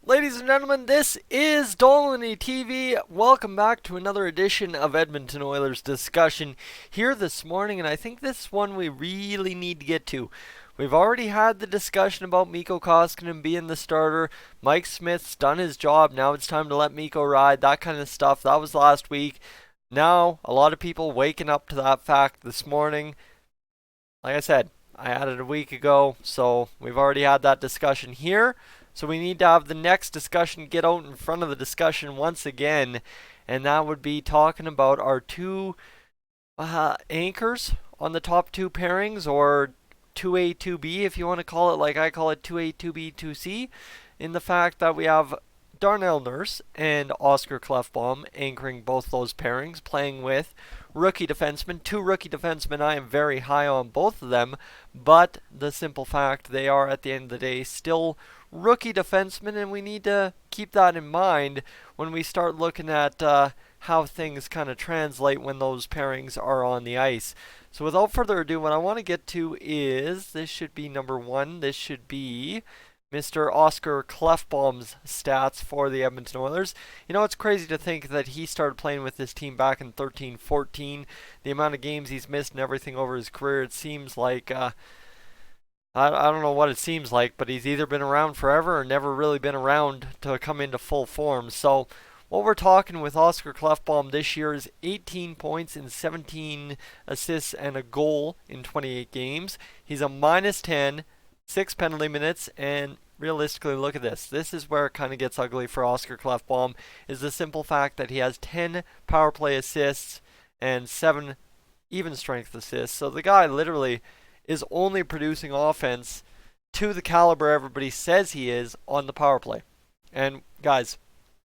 Ladies and gentlemen, this is Dolany TV. Welcome back to another edition of Edmonton Oilers discussion here this morning, and I think this one we really need to get to. We've already had the discussion about Mikko Koskinen being the starter. Mike Smith's done his job. Now it's time to let Mikko ride, that kind of stuff. That was last week. Now, a lot of people waking up to that fact this morning. Like I said, I had it a week ago, so we've already had that discussion here. So we need to have the next discussion get out in front of the discussion once again, and that would be talking about our two anchors on the top two pairings, or 2A, 2B if you want to call it like I call it 2A, 2B, 2C, in the fact that we have Darnell Nurse and Oscar Klefbom anchoring both those pairings, playing with rookie defensemen. Two rookie defensemen, I am very high on both of them, but the simple fact they are at the end of the day still rookie defensemen, and we need to keep that in mind when we start looking at how things kind of translate when those pairings are on the ice. So without further ado, what I want to get to is, this should be number one, this should be Mr. Oscar Klefbom's stats for the Edmonton Oilers. You know, it's crazy to think that he started playing with this team back in 13-14. The amount of games he's missed and everything over his career, it seems like I don't know what it seems like, but he's either been around forever or never really been around to come into full form. So what we're talking with Oscar Klefbom this year is 18 points and 17 assists and a goal in 28 games. He's a minus 10, 6 penalty minutes, and realistically, look at this. This is where it kind of gets ugly for Oscar Klefbom, is the simple fact that he has 10 power play assists and 7 even strength assists. So the guy literally is only producing offense to the caliber everybody says he is on the power play. And guys,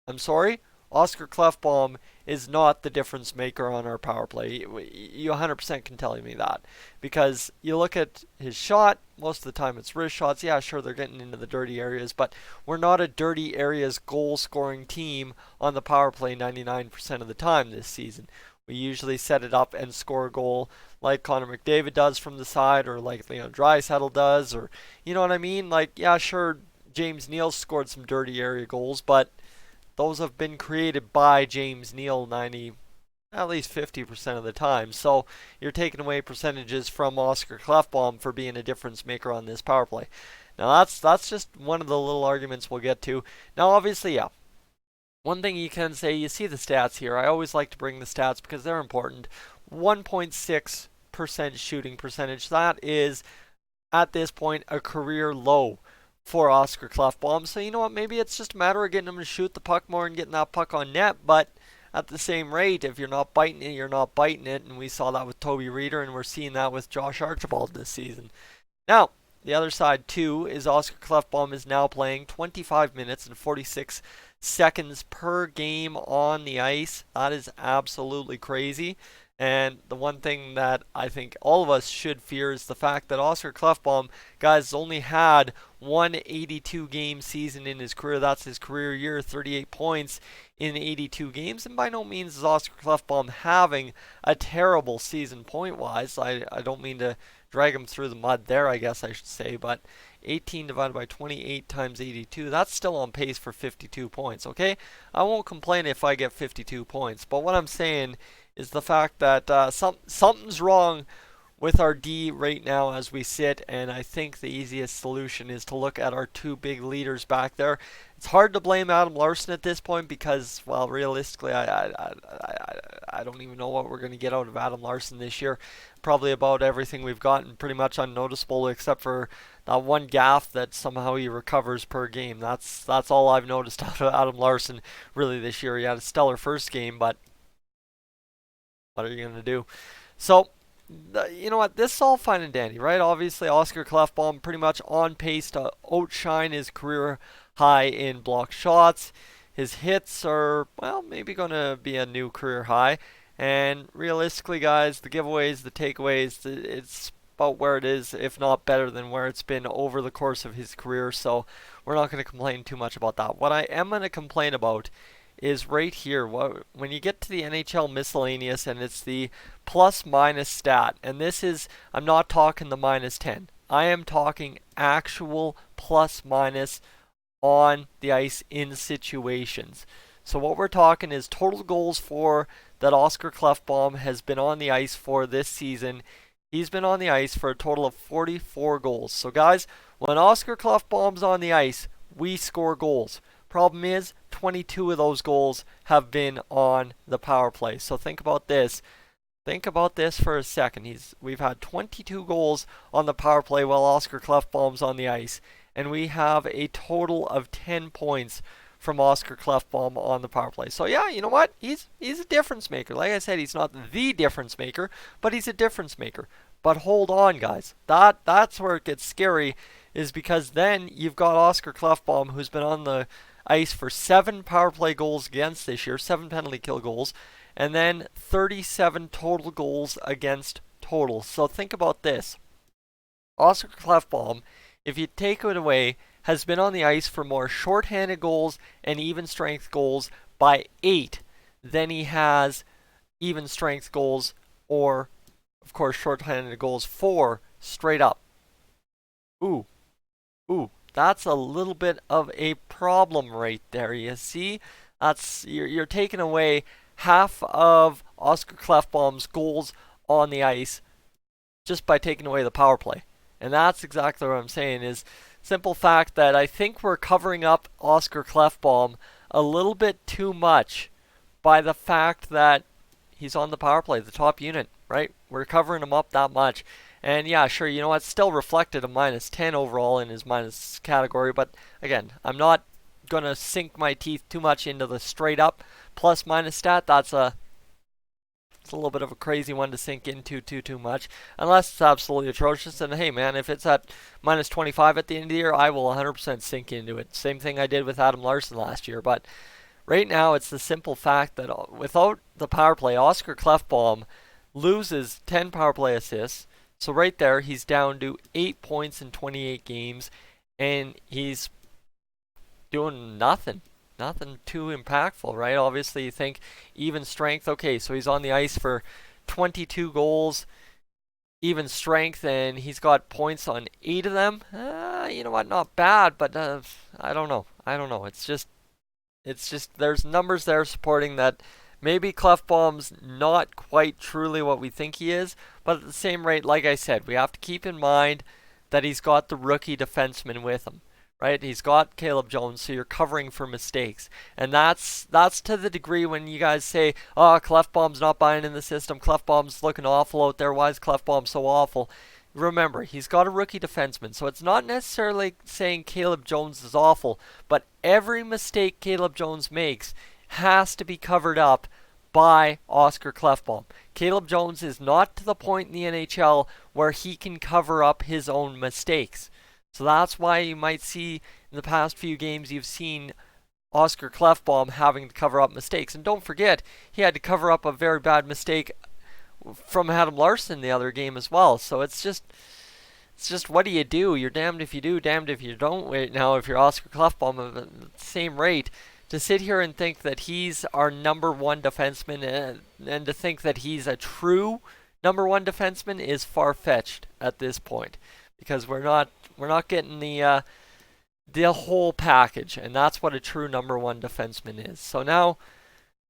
I'm sorry, Oscar Klefbom is not the difference maker on our power play. You 100% can tell me that. Because you look at his shot, most of the time it's wrist shots. Yeah, sure, they're getting into the dirty areas, but we're not a dirty areas goal scoring team on the power play 99% of the time this season. We usually set it up and score a goal like Connor McDavid does from the side, or like Leon Draisaitl does, or you know what I mean? Like, yeah, sure, James Neal scored some dirty area goals, but those have been created by James Neal at least 50% of the time. So you're taking away percentages from Oscar Klefbom for being a difference maker on this power play. Now that's just one of the little arguments we'll get to. Now obviously, yeah, one thing you can say, you see the stats here. I always like to bring the stats because they're important. 1.6% shooting percentage. That is, at this point, a career low for Oscar Klefbom. So you know what? Maybe it's just a matter of getting him to shoot the puck more and getting that puck on net. But at the same rate, if you're not biting it, you're not biting it. And we saw that with Toby Reeder, and we're seeing that with Josh Archibald this season. Now, the other side, too, is Oscar Klefbom is now playing 25 minutes and 46 seconds per game on the ice. That is absolutely crazy. And the one thing that I think all of us should fear is the fact that Oscar Klefbom, guys, only had one 82 game season in his career. That's his career year, 38 points in 82 games. And by no means is Oscar Klefbom having a terrible season point wise. I don't mean to drag him through the mud there, I guess I should say, but 18 divided by 28 times 82, that's still on pace for 52 points, okay? I won't complain if I get 52 points, but what I'm saying is the fact that something's wrong with our D right now as we sit, and I think the easiest solution is to look at our two big leaders back there. It's hard to blame Adam Larsson at this point because, well, realistically, I don't even know what we're going to get out of Adam Larsson this year. Probably about everything we've gotten pretty much unnoticeable, except for that one gaff that somehow he recovers per game. That's all I've noticed out of Adam Larsson really this year. He had a stellar first game, but what are you going to do? So, you know what? This is all fine and dandy, right? Obviously, Oscar Klefbom pretty much on pace to outshine his career high in block shots. His hits are, well, maybe going to be a new career high. And realistically, guys, the giveaways, the takeaways, it's about where it is, if not better than where it's been over the course of his career. So we're not going to complain too much about that. What I am going to complain about is right here. When you get to the NHL miscellaneous, and it's the plus minus stat, and this is, I'm not talking the minus 10. I am talking actual plus minus on the ice in situations. So what we're talking is total goals for that Oscar Klefbom has been on the ice for this season. He's been on the ice for a total of 44 goals. So guys, when Oscar Klefbom's on the ice, we score goals. Problem is, 22 of those goals have been on the power play. So think about this. Think about this for a second. We've had 22 goals on the power play while Oscar Klefbom's on the ice. And we have a total of 10 points from Oscar Klefbom on the power play. So yeah, you know what? He's a difference maker. Like I said, he's not the difference maker, but he's a difference maker. But hold on, guys. That's where it gets scary, is because then you've got Oscar Klefbom, who's been on the ice for 7 power play goals against this year, 7 penalty kill goals, and then 37 total goals against total. So think about this. Oscar Klefbom, if you take it away, has been on the ice for more shorthanded goals and even strength goals by 8 than he has even strength goals or, of course, shorthanded goals 4 straight up. Ooh, that's a little bit of a problem right there. You see, you're taking away half of Oscar Klefbom's goals on the ice just by taking away the power play. And that's exactly what I'm saying, is simple fact that I think we're covering up Oscar Klefbom a little bit too much by the fact that he's on the power play, the top unit, right? We're covering him up that much. And yeah, sure, you know what? Still reflected a -10 overall in his minus category. But again, I'm not going to sink my teeth too much into the straight up plus minus stat. It's a little bit of a crazy one to sink into too much, unless it's absolutely atrocious. And hey, man, if it's at -25 at the end of the year, I will 100% sink into it. Same thing I did with Adam Larsson last year. But right now, it's the simple fact that without the power play, Oscar Klefbom loses 10 power play assists. So right there, he's down to 8 points in 28 games, and he's doing nothing. Nothing too impactful, right? Obviously, you think even strength. Okay, so he's on the ice for 22 goals, even strength, and he's got points on 8 of them. You know what? Not bad, but I don't know. It's just there's numbers there supporting that. Maybe Klefbom's not quite truly what we think he is, but at the same rate, like I said, we have to keep in mind that he's got the rookie defenseman with him. Right, he's got Caleb Jones, so you're covering for mistakes, and that's to the degree when you guys say, "Oh, Klefbom's not buying in the system. Klefbom's looking awful out there. Why is Klefbom so awful?" Remember, he's got a rookie defenseman, so it's not necessarily saying Caleb Jones is awful, but every mistake Caleb Jones makes has to be covered up by Oscar Klefbom. Caleb Jones is not to the point in the NHL where he can cover up his own mistakes. So that's why you might see in the past few games you've seen Oscar Klefbom having to cover up mistakes. And don't forget, he had to cover up a very bad mistake from Adam Larsson the other game as well. So it's just what do you do? You're damned if you do, damned if you don't. Wait, now if you're Oscar Klefbom at the same rate, to sit here and think that he's our number one defenseman and to think that he's a true number one defenseman is far-fetched at this point, because we're not getting the whole package, and that's what a true number one defenseman is. So now,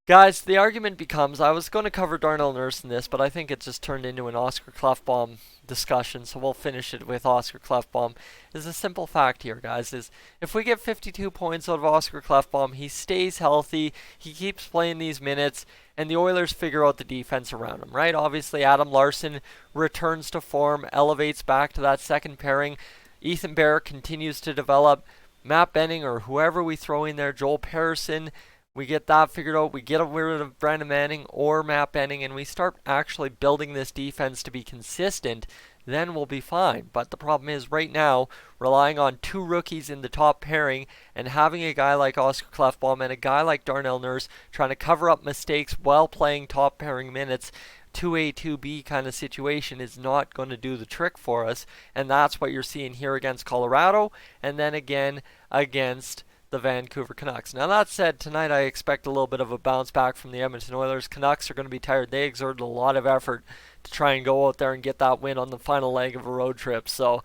guys, the argument becomes, I was going to cover Darnell Nurse in this, but I think it just turned into an Oscar Klefbom discussion, so we'll finish it with Oscar Klefbom. Is a simple fact here, guys, is if we get 52 points out of Oscar Klefbom, he stays healthy, he keeps playing these minutes, and the Oilers figure out the defense around him, right? Obviously, Adam Larsson returns to form, elevates back to that second pairing. Ethan Bear continues to develop. Matt Benning or whoever we throw in there, Joel Persson, we get that figured out. We get rid of Brandon Manning or Matt Benning, and we start actually building this defense to be consistent, then we'll be fine. But the problem is right now, relying on 2 rookies in the top pairing and having a guy like Oscar Klefbom and a guy like Darnell Nurse trying to cover up mistakes while playing top pairing minutes, 2A, 2B kind of situation is not going to do the trick for us. And that's what you're seeing here against Colorado and then again against the Vancouver Canucks. Now that said, tonight I expect a little bit of a bounce back from the Edmonton Oilers. Canucks are going to be tired. They exerted a lot of effort to try and go out there and get that win on the final leg of a road trip. So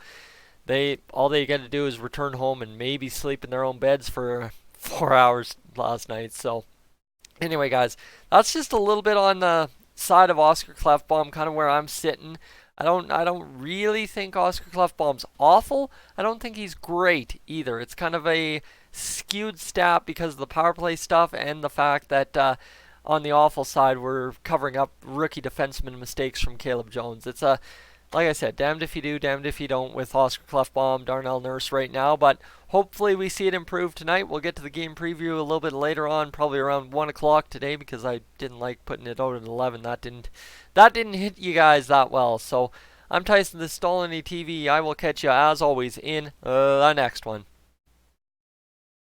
all they got to do is return home and maybe sleep in their own beds for 4 hours last night. So anyway, guys, that's just a little bit on the side of Oscar Klefbom, kind of where I'm sitting. I don't really think Oscar Klefbom's awful. I don't think he's great either. It's kind of a skewed stat because of the power play stuff and the fact that on the awful side we're covering up rookie defenseman mistakes from Caleb Jones. It's a like I said, damned if you do, damned if you don't with Oscar Klefbom, Darnell Nurse right now, but hopefully we see it improve tonight. We'll get to the game preview a little bit later on, probably around 1 o'clock today, because I didn't like putting it out at 11. That didn't hit you guys that well. So I'm Tyson, this is Stolony TV. I will catch you as always in the next one.